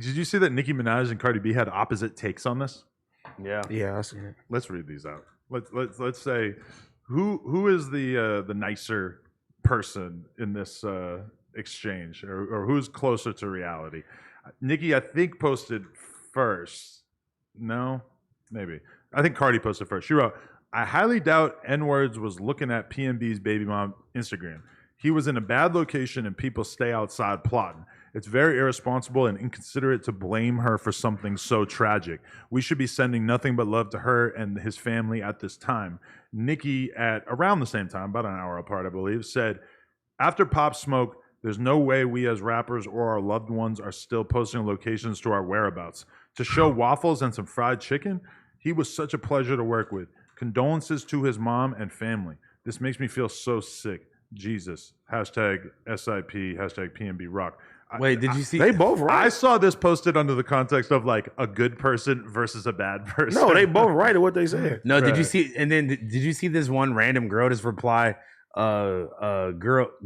did you see that Nicki Minaj and Cardi B had opposite takes on this? Yeah. Yeah, I seen it. Let's read these out. Let's say who is the nicer person in this exchange, or who's closer to reality? Nicki, I think, posted first. No, maybe. I think Cardi posted first. She wrote, "I highly doubt N-Words was looking at PNB's baby mom Instagram. He was in a bad location and people stay outside plotting. It's very irresponsible and inconsiderate to blame her for something so tragic. We should be sending nothing but love to her and his family at this time." Nicki, at around the same time, about an hour apart, I believe, said, "After Pop Smoke, there's no way we as rappers or our loved ones are still posting locations to our whereabouts. To show waffles and some fried chicken, he was such a pleasure to work with. Condolences to his mom and family. This makes me feel so sick. Jesus. Hashtag SIP, hashtag PNB Rock." Wait, did you see? They both right. I saw this posted under the context of like a good person versus a bad person. No, they both right at what they said. No, did you Right. see? And then did you see this one random girl just reply?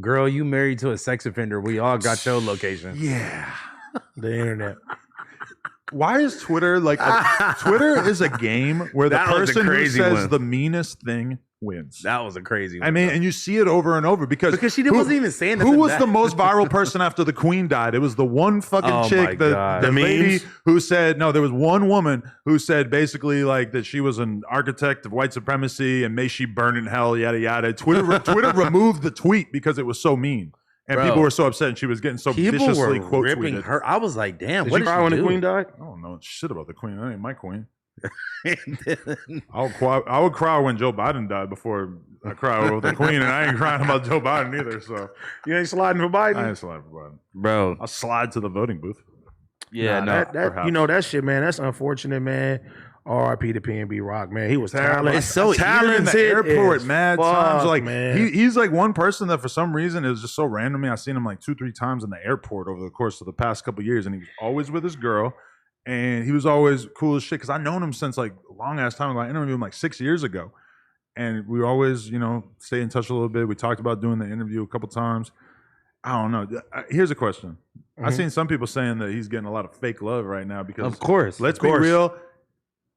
Girl, you married to a sex offender. We all got your location. Yeah. The internet. Why is Twitter like Twitter is a game where the That was a person who crazy says one. the meanest thing wins. That was a crazy one. I mean, though. and you see it over and over because Because she wasn't even saying who nothing was back. the most viral person after the Queen died? It was the one fucking Oh my chick, the God. The lady memes? who said no. There was one woman who said basically like that she was an architect of white supremacy and may she burn in hell, yada yada. Twitter removed the tweet because it was so mean. And Bro. people were so upset, and she was getting so People viciously were quote ripping tweeted. her. I was like, damn, Did what you did cry she when the do? queen died? I don't know shit about the Queen. That ain't my queen. And then- I would cry when Joe Biden died before I cry over the Queen, and I ain't crying about Joe Biden either. So You ain't sliding for Biden? I ain't sliding for Biden. Bro, I'll slide to the voting booth. yeah, Nah, no. that perhaps. you know that shit, man. That's unfortunate, man. R.I.P. to PNB Rock, man. He was talented. It's so Talented in the airport, as mad fuck, times. Like man. he's like one person that for some reason it was just so random to me. I seen him like 2-3 times in the airport over the course of the past couple of years, and he was always with his girl, and he was always cool as shit. Because I known him since like a long ass time ago. I interviewed him like 6 years ago, and we always stay in touch a little bit. We talked about doing the interview a couple times. I don't know. Here's a question. I've seen some people saying that he's getting a lot of fake love right now because Of course. let's be real.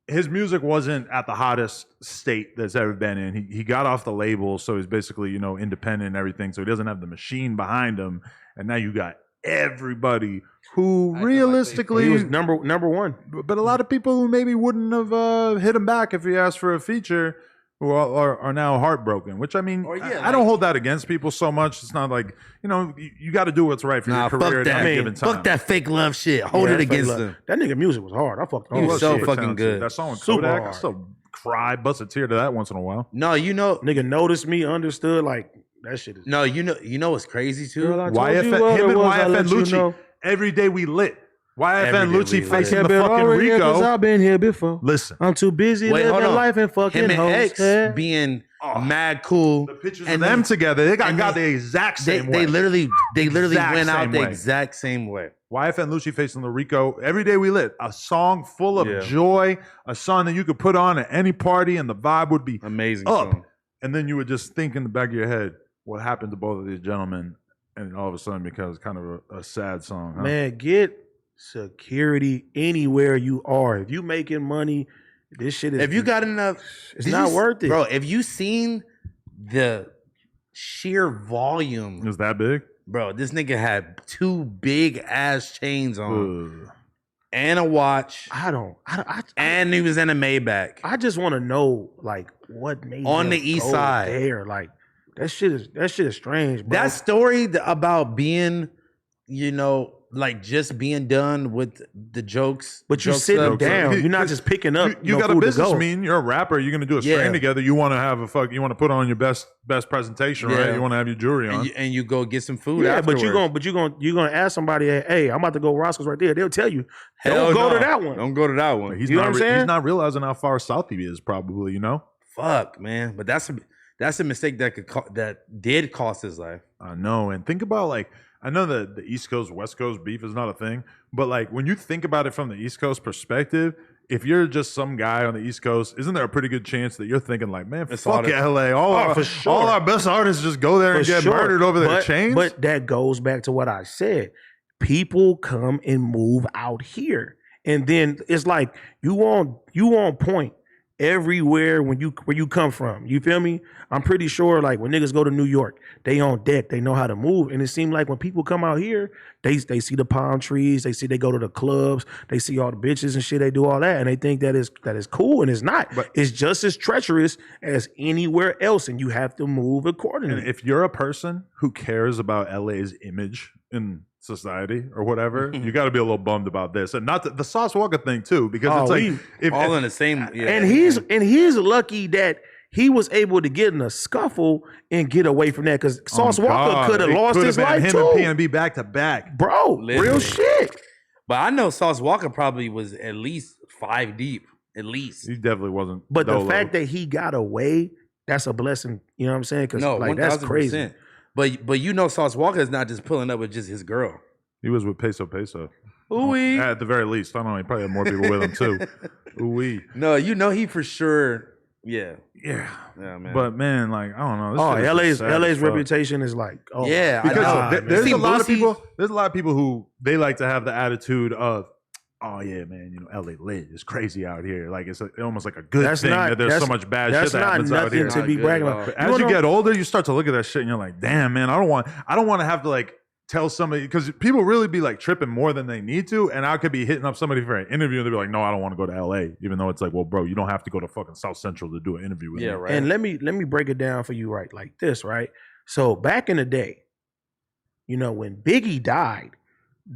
His music wasn't at the hottest state that's ever been in. He got off the label, so he's basically, independent and everything. So he doesn't have the machine behind him. And now you got everybody who realistically, He was number one. but a lot of people who maybe wouldn't have hit him back if he asked for a feature, who are now heartbroken. Which I mean, I don't hold that against people so much. It's not like you got to do what's right for Nah, your career fuck at that. any given time. Fuck that fake love shit. Hold Yeah, it that's fake against love. them. That nigga music was hard. I fucked all He was that so shit. fucking talented. good. That song with Super Kodak, I hard. still cry, bust a tear to that once in a while. No, Nigga noticed me, understood. Like that shit is. No, you know what's crazy too? Girl, I told YFN, you what him it and was, I YFN let you Lucci, know. every day we lit. YFN Every day Lucci we lit. facing the Been fucking over here 'cause Rico. I've been here before. Listen, I'm too busy Wait, hold living on. life and fucking Him and hoes. X Yeah. being Oh. mad cool. the pictures And of them then- together, they got and the they- exact They, same way. they literally Exact went out same the way. exact same way. YFN Lucci facing the Rico. Every day we lit. A song full of Yeah. joy, a song that you could put on at any party and the vibe would be Amazing up. song. And then you would just think in the back of your head, what happened to both of these gentlemen? And all of a sudden becomes kind of a sad song. Huh? Man, get security anywhere you are. If you making money, this shit is. If you got enough, it's did not you- worth it, bro. If you seen the sheer volume, Is that big? bro, this nigga had 2 big ass chains on Ugh. and a watch, I and he was in a Maybach. I just want to know like what made On them the east go side. there. Like that shit is strange, bro. That story about being, like just being done with the jokes. but you joke sitting stuff. down. You- You're not 'cause just picking up. You got a food to business go. mean. You're a rapper. You're gonna do a Yeah. strain together. You want to have you want to put on your best presentation, right? Yeah. You want to have your jewelry on. And you go get some food. Yeah, afterwards. but you're gonna ask somebody, hey, I'm about to go Roscoe's right there. They'll tell you, Hell don't go no. to that one. Don't go to that one. He's You know not what I'm saying? he's not realizing how far south he is. Probably, Fuck, man. But that's a mistake that did cost his life. I know. And think about I know that the East Coast West Coast beef is not a thing, but when you think about it from the East Coast perspective, if you're just some guy on the East Coast, isn't there a pretty good chance that you're thinking man, It's fuck all LA, all for sure. all our best artists just go there and For get sure. murdered over their But- chains? But that goes back to what I said. people come and move out here. And then it's like you on point everywhere where you come from. You feel me? I'm pretty sure like when niggas go to New York, they on deck, they know how to move. And it seems like when people come out here, they see the palm trees, they go to the clubs, they see all the bitches and shit, they do all that, and they think that is cool, and it's not. But it's just as treacherous as anywhere else, and you have to move accordingly. And if you're a person who cares about LA's image in society or whatever, you got to be a little bummed about this, and not the Sauce Walker thing too, because it's like if all in the same. Yeah. And he's lucky that he was able to get in a scuffle and get away from that, because Sauce Walker could have lost his life him too. and PNB back to back, bro. Literally. Real shit. But I know Sauce Walker probably was at least 5 deep, at least. He definitely wasn't. But the fact that he got away, that's a blessing. You know what I'm saying? Because like, that's crazy. But you know, Sauce Walker is not just pulling up with just his girl. He was with Peso. Ooh-wee. At the very least. I don't know. He probably had more people with him too. Ooh-wee. No, you know he for sure. Yeah, man. But man, like I don't know. This LA's reputation is like, because there's a lot of people. There's a lot of people who they like to have the attitude of, oh yeah, man, you know, LA lit. It's crazy out here. Like it's almost like a good thing that there's so much bad shit that happens out here. That's not nothing to be bragging about. As you get older, you start to look at that shit and you're like, damn, man, I don't want to have to like tell somebody, because people really be like tripping more than they need to, and I could be hitting up somebody for an interview and they'll be like, no, I don't want to go to LA, even though it's like, well, bro, you don't have to go to fucking South Central to do an interview with me. Right. And let me break it down for you right like this, right? So back in the day, you know, when Biggie died,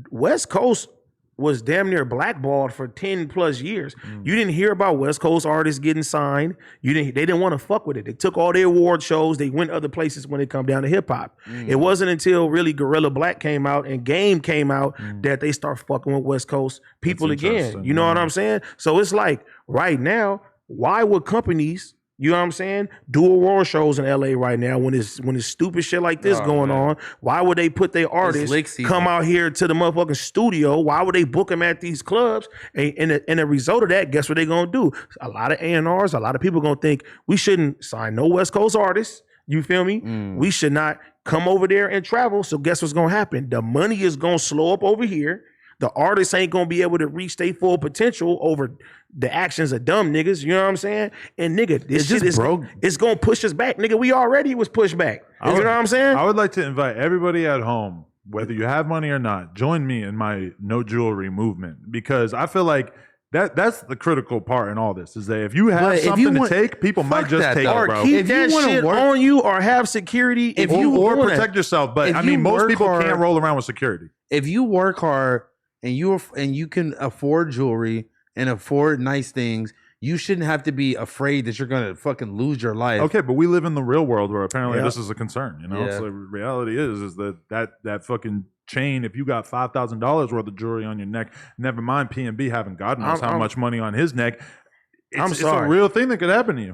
West Coast was damn near blackballed for 10 plus years. You didn't hear about West Coast artists getting signed. They didn't want to fuck with it. They took all their award shows. They went other places when it come down to hip hop. It wasn't until really Gorilla Black came out and Game came out that they start fucking with West Coast people again. You know what I'm saying? So it's like right now, why would companies, you know what I'm saying, do award shows in LA right now when it's stupid shit like this going on? Why would they put their artists come out here to the motherfucking studio? Why would they book them at these clubs? And the result of that, guess what they're gonna do? A lot of A&Rs, a lot of people gonna think we shouldn't sign no West Coast artists. You feel me? We should not come over there and travel. So guess what's gonna happen? The money is gonna slow up over here. The artists ain't gonna be able to reach their full potential over the actions of dumb niggas. You know what I'm saying? And nigga, this shit is broke. It's gonna push us back, nigga. We already was pushed back. You know what I'm saying? I would like to invite everybody at home, whether you have money or not, join me in my no jewelry movement, because I feel like that's the critical part in all this, is that if you have something to take, people might just take it, bro. Keep that shit on you, or have security, or protect yourself. But I mean, most people can't roll around with security. If you work hard and you can afford jewelry and afford nice things, you shouldn't have to be afraid that you're gonna fucking lose your life. Okay, but we live in the real world where apparently this is a concern. You know, so the reality is that fucking chain. If you got $5,000 worth of jewelry on your neck, never mind PNB having God knows how much money on his neck. It's a real thing that could happen to you.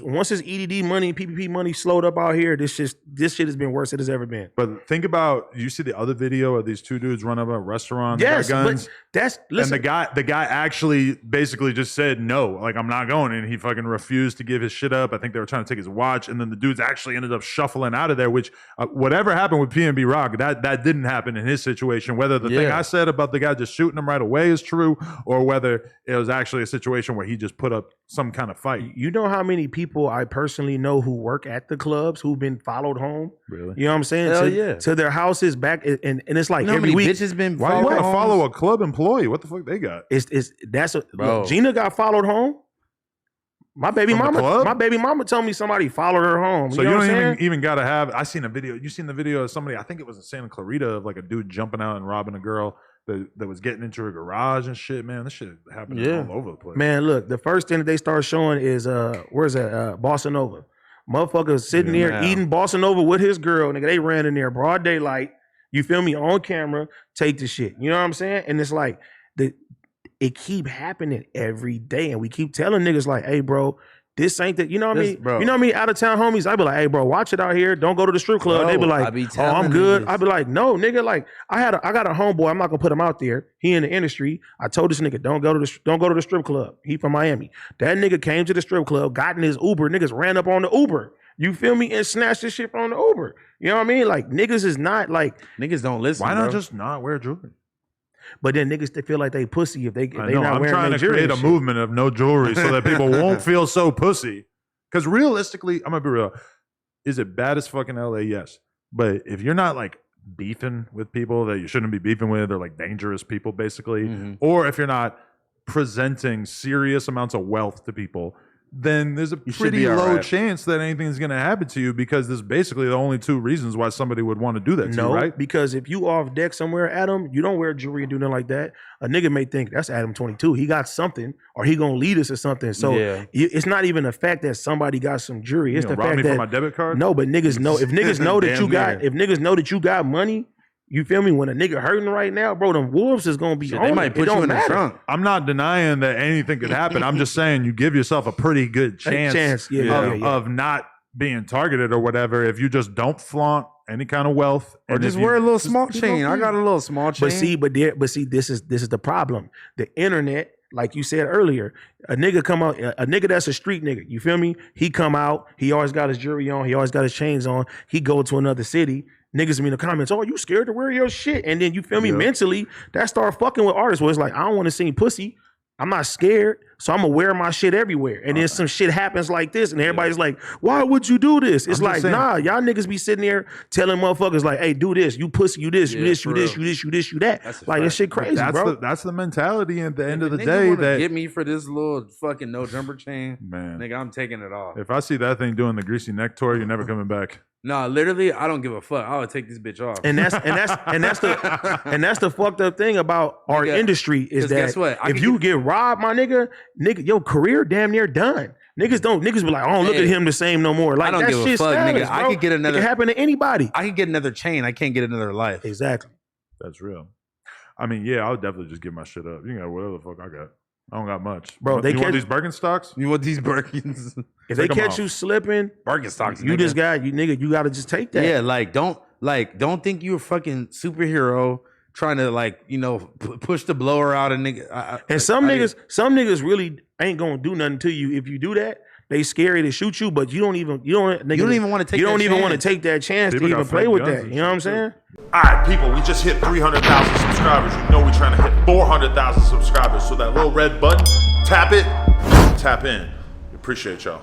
Once this EDD money, PPP money slowed up out here, this shit has been worse than it's ever been. But think about, you see the other video of these two dudes run up a restaurant, they got guns. But and the guy actually basically just said no, like I'm not going, and he fucking refused to give his shit up. I think they were trying to take his watch, and then the dudes actually ended up shuffling out of there. Which whatever happened with PNB Rock, that didn't happen in his situation. Whether the thing I said about the guy just shooting him right away is true, or whether it was actually a situation where he just put up some kind of fight. You know how many people I personally know who work at the clubs who've been followed home? Really? You know what I'm saying? To their houses back, and it's like every week. Bitches been why you want to follow a club employee? What the fuck they got? Look, Gina got followed home. My baby mama told me somebody followed her home. So you don't even gotta have. I seen a video. You seen the video of somebody? I think it was in Santa Clarita, of like a dude jumping out and robbing a girl that was getting into her garage and shit. Man, this shit happening all over the place. Man, look, the first thing that they start showing is where's that? Bossa Nova. Motherfucker sitting there eating Bossa Nova with his girl. Nigga, they ran in there broad daylight. You feel me? On camera, take the shit. You know what I'm saying? And it's like it keep happening every day, and we keep telling niggas like, hey, bro, this ain't that. You know what I mean? Bro. You know what I mean? Out of town homies, I be like, hey, bro, watch it out here. Don't go to the strip club. They be like, oh, I'm good. I be like, no, nigga. Like, I got a homeboy. I'm not gonna put him out there. He in the industry. I told this nigga, don't go to the strip club. He from Miami. That nigga came to the strip club, got in his Uber. Niggas ran up on the Uber. You feel me? And snatch this shit from the Uber. You know what I mean? Like niggas is not like Niggas don't listen. Why not bro. just not wear jewelry? but then niggas they feel like they pussy if they I they know. not I'm wearing trying their to jewelry create a and shit. movement of no jewelry so that people won't feel so pussy. Because realistically, I'm gonna be real. Is it bad as fucking LA? Yes. But if you're not like beefing with people that you shouldn't be beefing with, or like dangerous people, basically, or if you're not presenting serious amounts of wealth to people, then there's a You should pretty be all low right. chance that anything's going to happen to you, because there's basically the only two reasons why somebody would want to do that to No, you, right? because if you off deck somewhere, Adam, you don't wear jewelry and do nothing like that. A nigga may think that's Adam 22. He got something, or he gonna lead us or something. So Yeah. it's not even the fact that somebody got some jewelry. It's You the know, rob fact me for that my debit card? no, but niggas know if niggas know that you Damn got near. if niggas know that you got money. You feel me? When a nigga hurting right now, bro, them wolves is gonna be Shit, on they it. might It put you don't in the matter. trunk. I'm not denying that anything could happen. I'm just saying you give yourself a pretty good chance, Yeah. of not being targeted or whatever if you just don't flaunt any kind of wealth. Or and just if you- wear a little just small be chain. I low-key. got a little small chain. But see, this is the problem. The internet, like you said earlier, a nigga come out, a nigga that's a street nigga. You feel me? He come out. He always got his jewelry on. He always got his chains on. He go to another city. Niggas be in the comments, oh, you scared to wear your shit? And then you feel me? Yeah. Mentally, that start fucking with artists where it's like, I don't want to see pussy. I'm not scared, so I'm gonna wear my shit everywhere. And then some shit happens like this, and everybody's like, "Why would you do this?" It's I'm just like, saying- nah, y'all niggas be sitting there telling motherfuckers like, "Hey, do this, you pussy, you this, you Yeah, this, you for this, real. you this, you this, you that." That's a Like this fact. shit But crazy, bro. that's the mentality at the end of the If a nigga day wanna that get me for this little fucking no jumper chain, man. nigga, I'm taking it off. If I see that thing doing the greasy neck tour, you're never coming back. Nah, literally, I don't give a fuck. I would take this bitch off. And that's the fucked up thing about our Nigga, industry is 'cause that guess what? I if could you get robbed, my nigga, your career damn near done. Niggas be like, oh, look at Hey, him the same no more. Like I don't that give a shit fuck, status, nigga. I bro. could get another- It can happen to anybody. I could get another chain. I can't get another life. Exactly. That's real. I mean, yeah, I would definitely just give my shit up. You got whatever the fuck I got. I don't got much. Bro, they you want catch- these Birkenstocks? You want these Birkins? If they Take 'em catch off. you slipping, Birkenstocks. you nigga. just got you got to just take that. Yeah, don't think you're a fucking superhero trying to push the blower out of nigga. And some niggas really ain't gonna do nothing to you if you do that. They scary to shoot you, but you don't even don't even wanna take you don't that even want to chance. take that chance People to got even play fake with guns that. and You know what I'm shit, saying? All right, people, we just hit 300,000 subscribers. You know we're trying to hit 400,000 subscribers. So that little red button, tap it, tap in. Appreciate y'all.